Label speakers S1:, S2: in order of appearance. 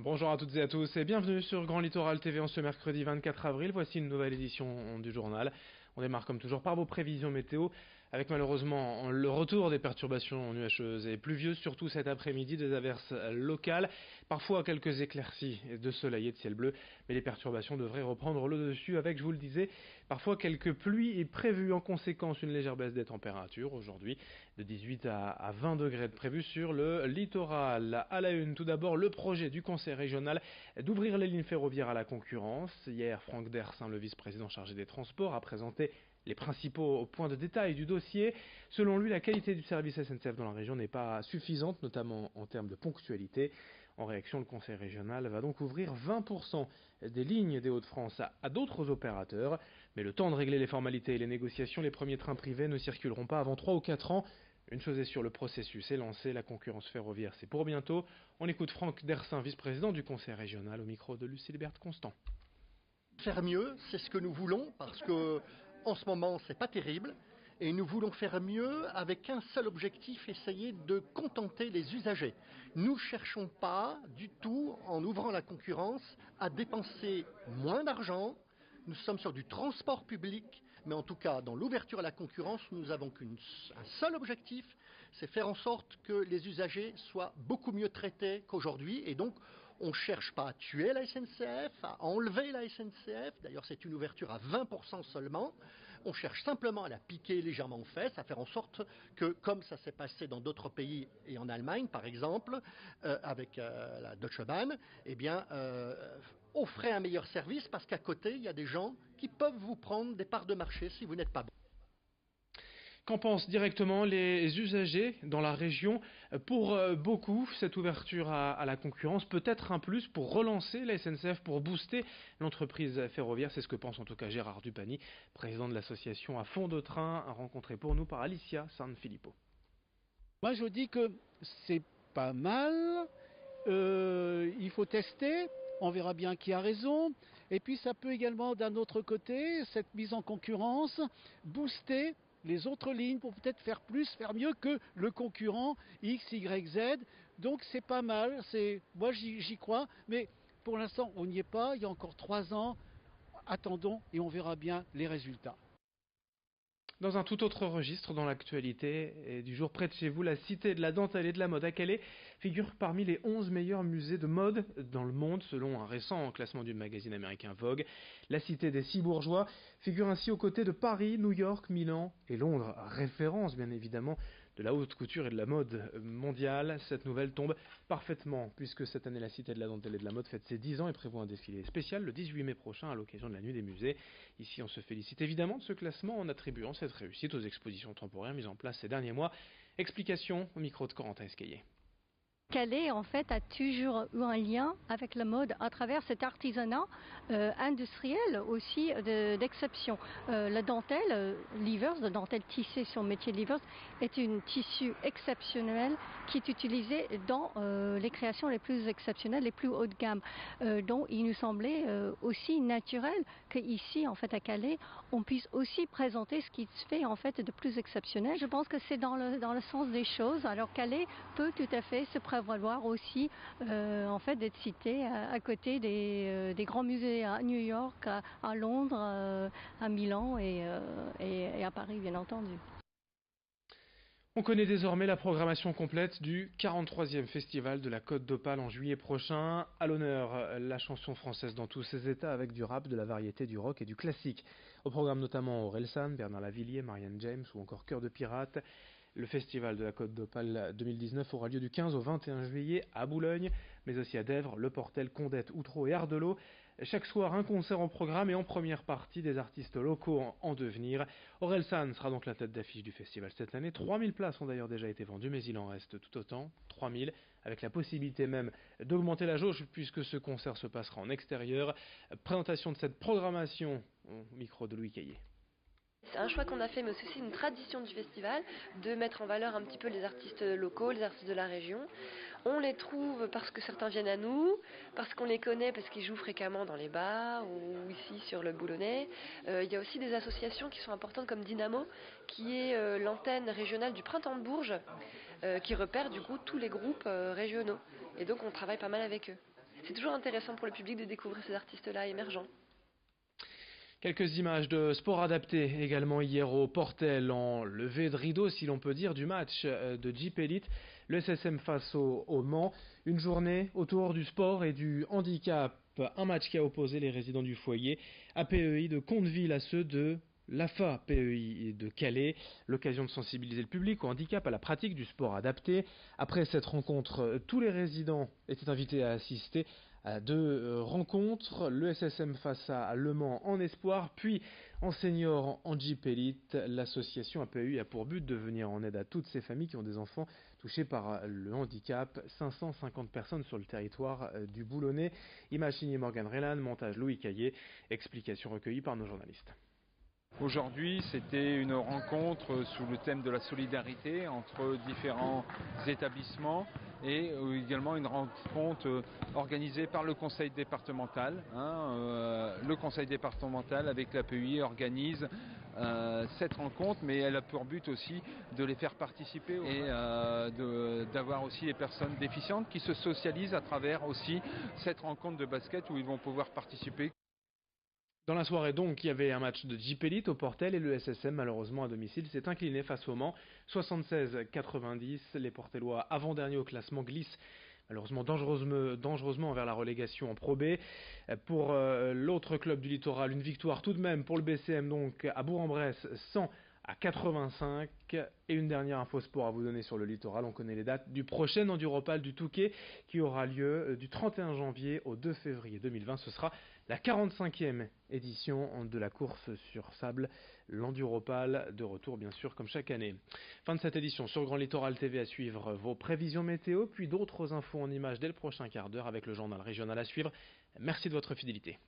S1: Bonjour à toutes et à tous et bienvenue sur Grand Littoral TV en ce mercredi 24 avril. Voici une nouvelle édition du journal. On démarre comme toujours par vos prévisions météo avec malheureusement le retour des perturbations nuageuses et pluvieuses, surtout cet après-midi, des averses locales, parfois quelques éclaircies de soleil et de ciel bleu, mais les perturbations devraient reprendre le dessus avec, je vous le disais, parfois quelques pluies et prévues en conséquence une légère baisse des températures aujourd'hui de 18 à 20 degrés de prévu sur le littoral. À la une, tout d'abord, le projet du Conseil régional d'ouvrir les lignes ferroviaires à la concurrence. Hier, Franck Dersin, le vice-président chargé des transports, a présenté les principaux points de détail du dossier. Selon lui, la qualité du service SNCF dans la région n'est pas suffisante, notamment en termes de ponctualité. En réaction, le Conseil régional va donc ouvrir 20% des lignes des Hauts-de-France à d'autres opérateurs. Mais le temps de régler les formalités et les négociations, les premiers trains privés ne circuleront pas avant 3 ou 4 ans. Une chose est sûre, le processus est lancé, la concurrence ferroviaire c'est pour bientôt. On écoute Franck Dersin, vice-président du Conseil régional, au micro de Lucie Libert Constant.
S2: Faire mieux, c'est ce que nous voulons, parce que en ce moment, c'est pas terrible. Et nous voulons faire mieux avec un seul objectif, essayer de contenter les usagers. Nous ne cherchons pas du tout, en ouvrant la concurrence, à dépenser moins d'argent. Nous sommes sur du transport public, mais en tout cas, dans l'ouverture à la concurrence, nous avons un seul objectif, c'est faire en sorte que les usagers soient beaucoup mieux traités qu'aujourd'hui. Et donc, on ne cherche pas à tuer la SNCF, à enlever la SNCF. D'ailleurs, c'est une ouverture à 20% seulement. On cherche simplement à la piquer légèrement aux fesses, à faire en sorte que, comme ça s'est passé dans d'autres pays et en Allemagne, par exemple, avec la Deutsche Bahn, eh bien, offrez un meilleur service parce qu'à côté, il y a des gens qui peuvent vous prendre des parts de marché si vous n'êtes pas bon.
S1: Qu'en pensent directement les usagers dans la région? Pour beaucoup, cette ouverture à la concurrence peut être un plus pour relancer la SNCF, pour booster l'entreprise ferroviaire. C'est ce que pense en tout cas Gérard Dupany, président de l'association À Fond de Train, rencontré pour nous par Alicia Sanfilippo.
S3: Moi je dis que c'est pas mal, il faut tester, on verra bien qui a raison. Et puis ça peut également d'un autre côté, cette mise en concurrence, booster les autres lignes pour peut-être faire plus, faire mieux que le concurrent X, Y, Z. Donc c'est pas mal, moi j'y crois, mais pour l'instant on n'y est pas, il y a encore 3 ans, attendons et on verra bien les résultats.
S1: Dans un tout autre registre, dans l'actualité et du jour près de chez vous, la Cité de la dentelle et de la mode à Calais figure parmi les 11 meilleurs musées de mode dans le monde, selon un récent classement du magazine américain Vogue. La Cité des six bourgeois figure ainsi aux côtés de Paris, New York, Milan et Londres, référence bien évidemment de la haute couture et de la mode mondiale. Cette nouvelle tombe parfaitement, puisque cette année la Cité de la dentelle et de la mode fête ses 10 ans et prévoit un défilé spécial le 18 mai prochain à l'occasion de la nuit des musées. Ici on se félicite évidemment de ce classement en attribuant cette réussite aux expositions temporaires mises en place ces derniers mois. Explication au micro de Corentin Escaillé.
S4: Calais, en fait, a toujours eu un lien avec la mode à travers cet artisanat industriel aussi d'exception. La dentelle, Livers, la dentelle tissée sur métier de Livers, est une tissu exceptionnel qui est utilisé dans les créations les plus exceptionnelles, les plus haut de gamme. Donc, il nous semblait aussi naturel qu'ici, en fait, à Calais, on puisse aussi présenter ce qui se fait en fait de plus exceptionnel. Je pense que c'est dans le sens des choses. Alors, Calais peut tout à fait se prévaloir aussi en fait d'être cité à côté des grands musées à New York, à Londres, à Milan et à Paris bien entendu.
S1: On connaît désormais la programmation complète du 43e Festival de la Côte d'Opale en juillet prochain. À l'honneur, la chanson française dans tous ses états avec du rap, de la variété, du rock et du classique. Au programme notamment Orelsan, Bernard Lavilliers, Marianne James ou encore Cœur de Pirate. Le Festival de la Côte d'Opale 2019 aura lieu du 15 au 21 juillet à Boulogne, mais aussi à Dèvres, Le Portel, Condette, Outreau et Ardelot. Chaque soir, un concert en programme et en première partie des artistes locaux en devenir. Orelsan sera donc la tête d'affiche du festival cette année. 3000 places ont d'ailleurs déjà été vendues, mais il en reste tout autant, 3000, avec la possibilité même d'augmenter la jauge puisque ce concert se passera en extérieur. Présentation de cette programmation au micro de Louis Caillé.
S5: C'est un choix qu'on a fait, mais c'est aussi une tradition du festival, de mettre en valeur un petit peu les artistes locaux, les artistes de la région. On les trouve parce que certains viennent à nous, parce qu'on les connaît, parce qu'ils jouent fréquemment dans les bars ou ici sur le Boulonnais. Il y a aussi des associations qui sont importantes comme Dynamo, qui est l'antenne régionale du Printemps de Bourges, qui repère du coup tous les groupes régionaux. Et donc on travaille pas mal avec eux. c'est toujours intéressant pour le public de découvrir ces artistes-là émergents.
S1: Quelques images de sport adapté également hier au Portel en levée de rideau, si l'on peut dire, du match de Jeep Elite, le SSM face au Mans. Une journée autour du sport et du handicap. Un match qui a opposé les résidents du foyer APEI de Conteville à ceux de l'AFA PEI de Calais. L'occasion de sensibiliser le public au handicap, à la pratique du sport adapté. Après cette rencontre, tous les résidents étaient invités à assister à deux rencontres, le SSM face à Le Mans en espoir, puis en senior en Jeep Elite. L'association APEI a pour but de venir en aide à toutes ces familles qui ont des enfants touchés par le handicap. 550 personnes sur le territoire du Boulonnais. Image signée Morgan Relan, montage Louis Caillé, explications recueillies par nos journalistes.
S6: Aujourd'hui, c'était une rencontre sous le thème de la solidarité entre différents établissements et également une rencontre organisée par le conseil départemental. Le conseil départemental avec l'APEI organise cette rencontre, mais elle a pour but aussi de les faire participer et d'avoir aussi les personnes déficientes qui se socialisent à travers aussi cette rencontre de basket où ils vont pouvoir participer.
S1: Dans la soirée donc, il y avait un match de Jeep Elite au Portel et le SSM malheureusement à domicile s'est incliné face au Mans. 76-90, les Portellois avant-dernier au classement glissent malheureusement dangereusement vers la relégation en Pro B. Pour l'autre club du littoral, une victoire tout de même pour le BCM donc à Bourg-en-Bresse 100-85. Et une dernière info sport à vous donner sur le littoral. On connaît les dates du prochain Enduropal du Touquet qui aura lieu du 31 janvier au 2 février 2020. Ce sera la 45e édition de la course sur sable, l'Enduropal, de retour bien sûr comme chaque année. Fin de cette édition sur Grand Littoral TV, à suivre vos prévisions météo, puis d'autres infos en images dès le prochain quart d'heure avec le journal régional à suivre. Merci de votre fidélité.